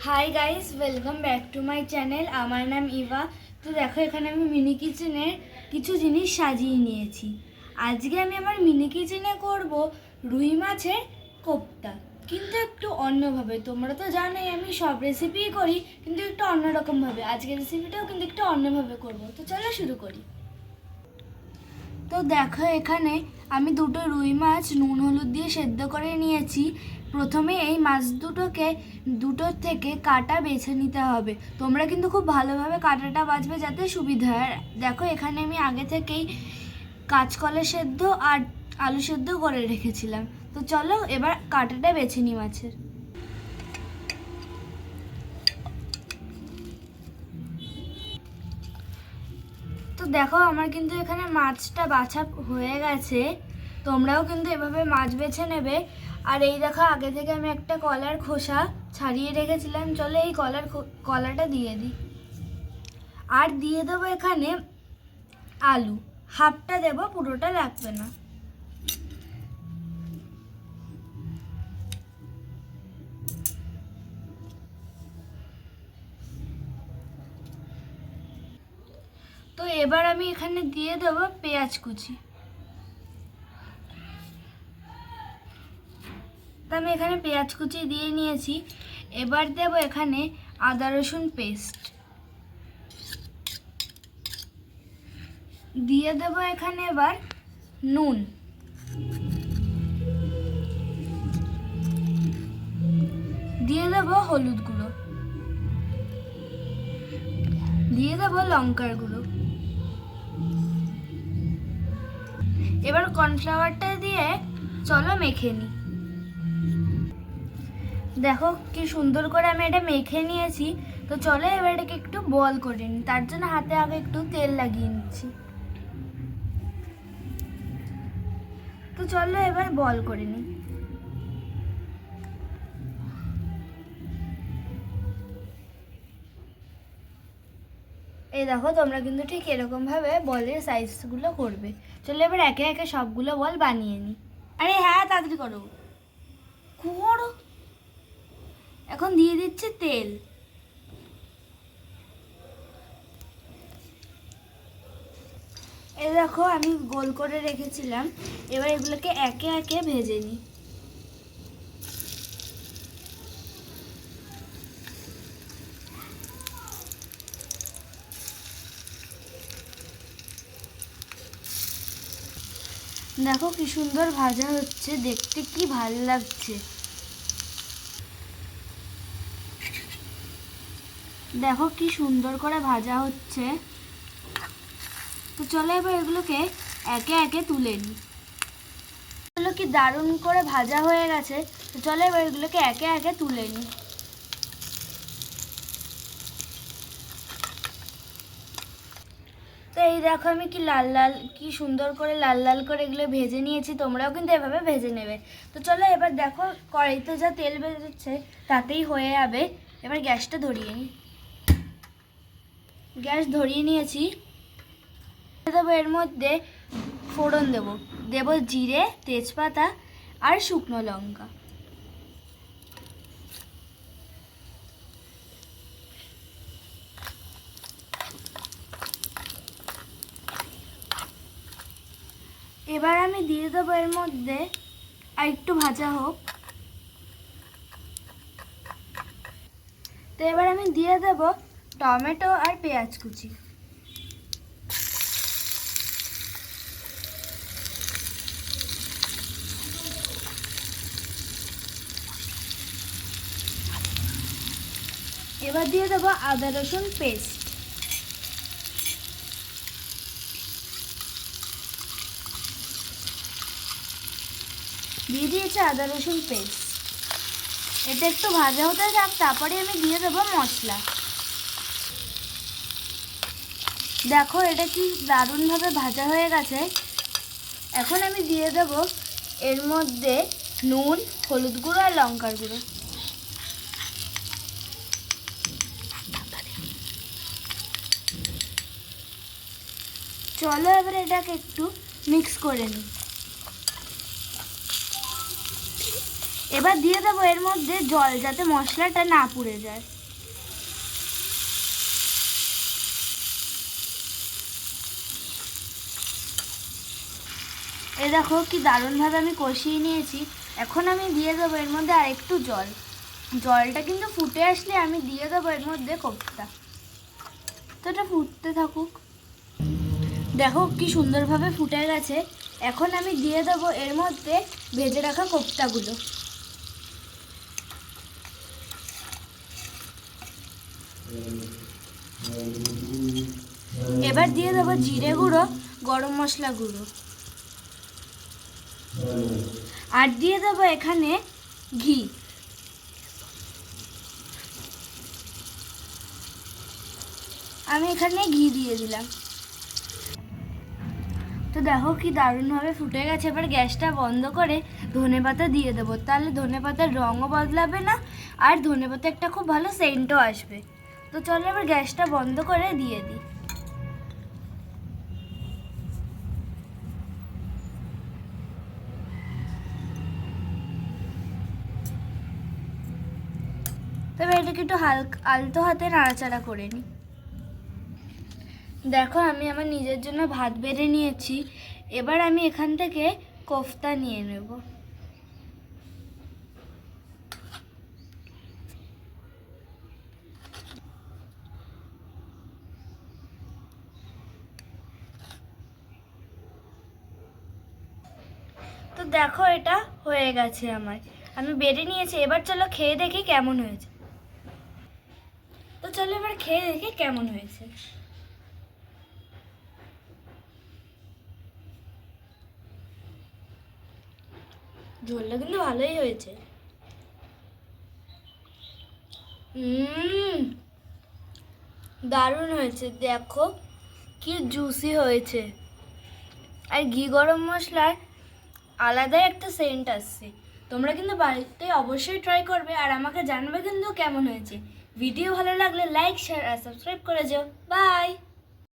Hi guys, welcome back to my channel. আমার নাম ইভা। তো দেখো, এখানে আমি মিনি কিচেনের কিছু জিনিস সাজিয়ে নিয়েছি। আজকে আমি আমার মিনি কিচেনে করব রুই মাছের কোপ্তা, কিন্তু একটু অন্যভাবে। তোমরা তো জানোই আমি সব রেসিপিই করি, কিন্তু একটু অন্যরকমভাবে। আজকের রেসিপিটাও কিন্তু একটু অন্যভাবে করব। তো চলো শুরু করি। তো দেখো, এখানে আমি দুটো রুই মাছ নুন হলুদ দিয়ে সেদ্ধ করে নিয়েছি। প্রথমে এই মাছ দুটোর থেকে কাঁটা বেছে নিতে হবে। তোমরা কিন্তু খুব ভালোভাবে কাঁটাটা বাছবে যাতে সুবিধা হয়। দেখো, এখানে আমি আগে থেকেই কাঁচকলা সেদ্ধ আর আলু সেদ্ধ করে রেখেছিলাম। তো চলো এবার কাঁটাটা বেছে নিই মাছের। তো দেখো, আমার কিন্তু এখানে মাছটা বাছা হয়ে গেছে। তোমরাও কিন্তু এভাবে মাছ বেছে নেবে। আর এই দেখো, আগে থেকে আমি একটা কলার খোসা ছাড়িয়ে রেখেছিলাম। চলো এই কলাটা দিয়ে দিই। আর দিয়ে দেবো এখানে আলু। হাফটা দেবো, পুরোটা লাগবে না। তো এবার আমি এখানে দিয়ে দেবো পেঁয়াজ কুচি। তো আমি এখানে পেঁয়াজ কুচি দিয়ে নিয়েছি। এবার দেবো এখানে আদা রসুন পেস্ট। দিয়ে দেবো এখানে এবার নুন। দিয়ে দেবো হলুদ গুঁড়ো। দিয়ে দেবো লঙ্কার গুঁড়ো। এবার কর্নফ্লাওয়ারটা দিয়ে চলো মেখে নিই। দেখো কি সুন্দর করে আমি এটা মেখে নিয়েছি। তো চলো এবার এটাকে একটু বল করে নিই। তার জন্য হাতে আগে একটু তেল লাগিয়ে নিচ্ছি। তো চলো এবার বল করে নিই। এই দেখো, তোমরা কিন্তু ঠিক এরকমভাবে বলের সাইজগুলো করবে। চলো এবার একে একে সবগুলো বল বানিয়ে নিই। আরে হ্যাঁ, তাড়াতাড়ি করো করো। এখন দিয়ে দিচ্ছি তেল। এই দেখো, আমি গোল করে রেখেছিলাম। এবার এগুলোকে একে একে ভেজে নিই। দেখো কি সুন্দর ভাজা হচ্ছে, দেখতে কি ভালো লাগছে। দেখো কি সুন্দর করে ভাজা হচ্ছে। তো চলো এবার এগুলোকে একে একে তুলে নিই। এগুলো কি দারুণ করে ভাজা হয়ে গেছে। তো চলো এবার এগুলোকে একে একে তুলে নিই। তো এই দেখো, আমি কি সুন্দর করে লাল লাল করে এগুলো ভেজে নিয়েছি। তোমরাও কিন্তু এভাবে ভেজে নেবে। তো চলো এবার দেখো, কড়াইতে যা তেল বেরোচ্ছে তাতেই হয়ে যাবে। এবার গ্যাসটা ধরিয়ে নিই। গ্যাস ধরিয়ে নিয়েছি। দেবো এর মধ্যে ফোড়ন দেবো জিরে, তেজপাতা আর শুকনো লঙ্কা। এবার আমি দিয়ে দেবো এর মধ্যে, আর একটু ভাজা হোক। তো এবার আমি দিয়ে দেবো টমেটো আর পেঁয়াজ কুচি। এবার দিয়ে দেবো আদা রসুন পেস্ট। দিয়ে দিয়েছি আদা রসুন পেস্ট। এটা একটু ভাজা হতে থাক, তারপরে আমি দিয়ে দেবো মশলা। দেখো, এটা কি দারুণভাবে ভাজা হয়ে গেছে। এখন আমি দিয়ে দেব এর মধ্যে নুন, হলুদ গুঁড়ো আর লঙ্কার গুঁড়ো। চলো এবার এটাকে একটু মিক্স করে নিই। এবার দিয়ে দেবো এর মধ্যে জল, যাতে মশলাটা না পুড়ে যায়। এই দেখো কি দারুণভাবে আমি কষিয়ে নিয়েছি। এখন আমি দিয়ে দেবো এর মধ্যে আর একটু জল। জলটা কিন্তু ফুটে আসলে আমি দিয়ে দেবো এর মধ্যে কোপ্তা। তো এটা ফুটতে থাকুক। দেখো কি সুন্দরভাবে ফুটে গেছে। এখন আমি দিয়ে দেবো এর মধ্যে ভেজে রাখা কোপ্তাগুলো। এবার দিয়ে দেবো জিরে গুঁড়ো, গরম মশলা গুঁড়ো, আর দিয়ে দেবো এখানে ঘি। আমি এখানে ঘি দিয়ে দিলাম। তো দেখো কি দারুণভাবে ফুটে গেছে। এবার গ্যাসটা বন্ধ করে ধনেপাতা দিয়ে দেবো, তাহলে ধনেপাতার রঙও বদলাবে না, আর ধনেপাতা একটা খুব ভালো সেন্টও আসবে। তো চলো এবার গ্যাসটা বন্ধ করে দিয়ে দিই। তবে এটাকে একটু আলতো হাতে নাড়াচাড়া করে নিই। দেখো আমি আমার নিজের জন্য ভাত বেড়ে নিয়েছি। এবার আমি এখান থেকে কোফতা নিয়ে নেব। তো দেখো এটা হয়ে গেছে আমার, আমি বেড়ে নিয়েছি। এবার চলো খেয়ে দেখি কেমন হয়েছে। তো চলো এবার খেয়ে দেখি কেমন হয়েছে। ঝোলটা কিন্তু ভালোই হয়েছে। দারুণ হয়েছে। দেখো কি জুসি হয়েছে, আর ঘি গরম মশলার আলাদাই একটা সেন্ট আসছে। তোমরা কিন্তু বাড়িতে অবশ্যই ট্রাই করবে, আর আমাকে জানাবে কিন্তু কেমন হয়েছে। ভিডিও ভালো লাগলে লাইক, শেয়ার আর সাবস্ক্রাইব করে যাও। বাই।